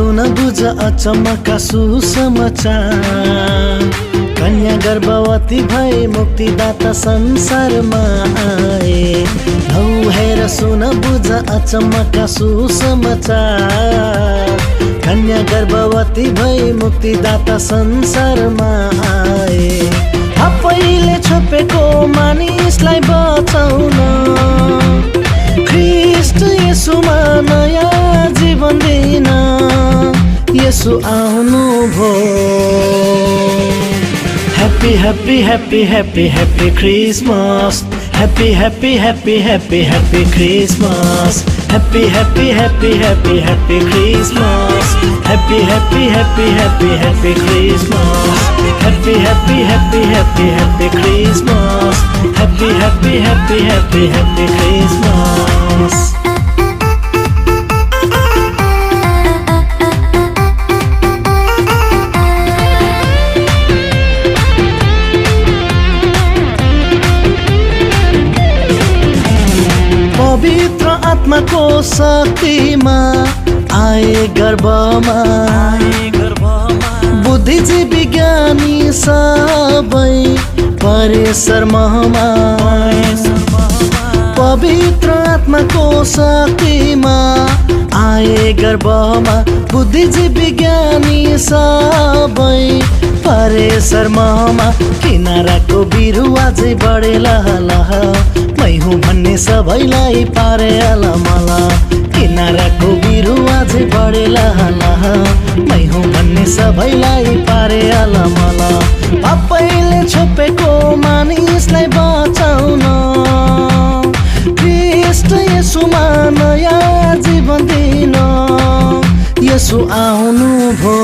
सुन बुझ अचम्मका सुसमाचार। कन्या गर्भवती भई मुक्तिदाता संसारमा आए। लौ हेर सुन बुझ अचम्मका सुसमाचार। कन्या गर्भवती भई मुक्तिदाता संसारमा आए। आफैले छोपेको मानिसलाई बचाउन ख्रीष्ट येशूमा नयाँ जीवन दिन येशू आउनु भो। Happy, happy, happy, happy, happy Christmas. Happy, happy, happy, happy, happy Christmas. Happy, happy, happy, happy, happy Christmas. Happy, happy, happy, happy, happy Christmas. Happy, happy, happy, happy, happy Christmas. Happy, happy, happy, happy, happy Christmas. पवित्र आत्माको शक्तिमा आए गर्भमा। बुद्धिजीवी विज्ञानी सबै pressure महमा। पवित्र आत्माको शक्तिमा आए गर्भमा। बुद्धिजीवी विज्ञानी सबै परेशर महमा। किनाराको बिरुवा चाहिँ बढे लहलह मै हुँ भन्ने सबैलाई पारे अलमल। किनाराको बिरुवा चाहिँ बढे लहलह मै हुँ भन्ने सबैलाई पारे अलमल। आफैले छोपेको मानिसलाई बचाउन ख्रीष्ट येशूमा नयाँ जीवन दिन येशू आउनु भो।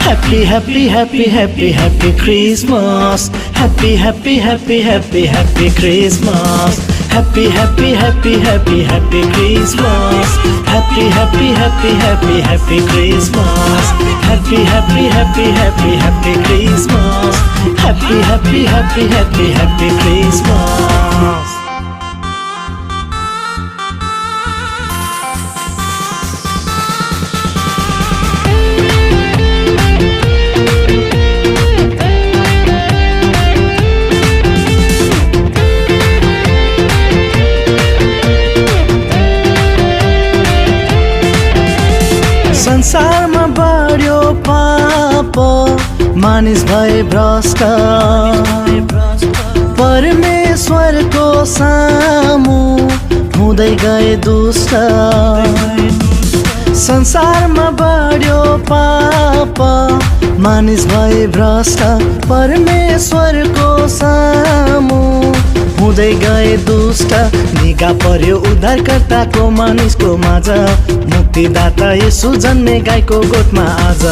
Happy, happy, happy, happy, happy Christmas. Happy, happy, happy, happy, happy Christmas. Happy, happy, happy, happy, happy Christmas. Happy, happy, happy, happy, happy Christmas. Happy, happy, happy, happy, happy Christmas. Happy, happy, happy, happy, happy Christmas. संसारमा बढ्यो पाप मानिस भए भ्रष्ट। परमेश्वरको सामु हुँदै गए दुष्ट। संसारमा बढ्यो पाप मानिस भए भ्रष्ट। परमेश्वरको सामु हुँदै गए दुष्ट। निगा पर्यो उद्धारकर्ताको मानिसको माझ। मुक्तिदाता येशू जन्मे गाईको गोठमा आज।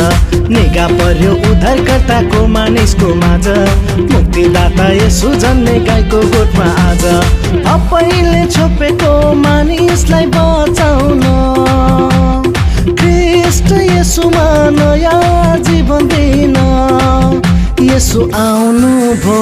निगा पर्यो उद्धारकर्ताको मानिसको माझ। मुक्तिदाता येशू जन्मे गाईको गोठमा आज। आफैले छोपेको मानिसलाई बचाउन ख्रीष्ट येशूमा नयाँ जीवन दिन येशू आउनु भो।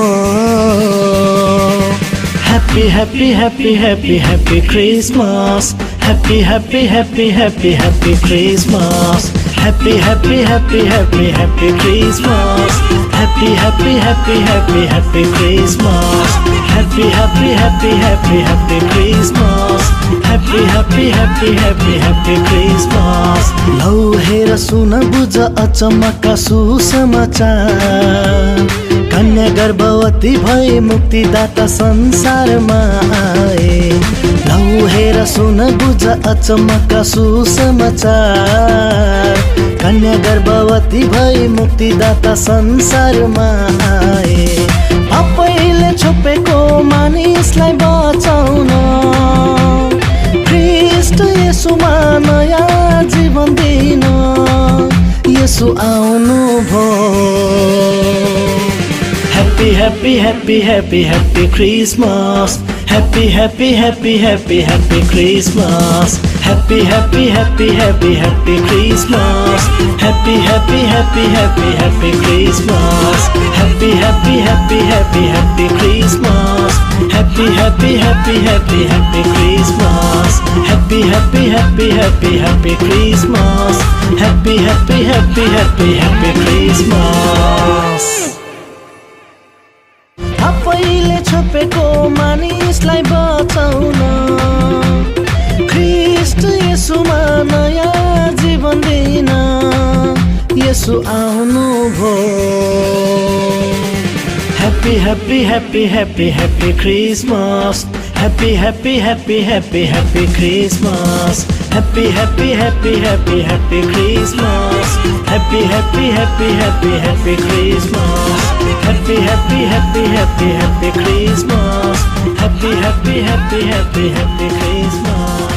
Happy, happy, happy, happy, happy Christmas. Happy, happy, happy, happy, happy Christmas. Happy, happy, happy, happy, happy Christmas. Happy, happy, happy, happy, happy Christmas. Happy, happy, happy, happy, happy Christmas. Happy, happy, happy, happy, happy Christmas. लौ हेर सुन बुझ अचम्मका सुसमाचार। कन्या गर्भवती भई मुक्तिदाता संसारमा आए। लौ हेर सुन बुझ अचम्मका सुसमाचार। कन्या गर्भवती भई मुक्तिदाता संसारमा आए। आफैले छोपेको मानिसलाई बचाउन ख्रीष्ट येशूमा नयाँ जीवन दिन येशू आउनु भो। Happy, happy, happy, happy, happy Christmas. Happy, happy, happy, happy, happy Christmas. Happy, happy, happy, happy, happy Christmas. Happy, happy, happy, happy, happy Christmas. Happy, happy, happy, happy, happy Christmas. Happy, happy, happy, happy, happy Christmas. Happy, happy, happy, happy, happy Christmas. Happy, happy, happy, happy, happy Christmas. आफैले छोपेको मानिसलाई बचाउन ख्रीष्ट येशूमा नयाँ जीवन दिन येशू आउनुभयो Happy, happy, happy, happy, happy Christmas. Happy, happy, happy, happy, happy Christmas. Happy, happy, happy, happy, happy Christmas. Happy, happy, happy, happy, happy Christmas. Happy, happy, happy, happy, happy Christmas. Happy, happy, happy, happy, happy Christmas.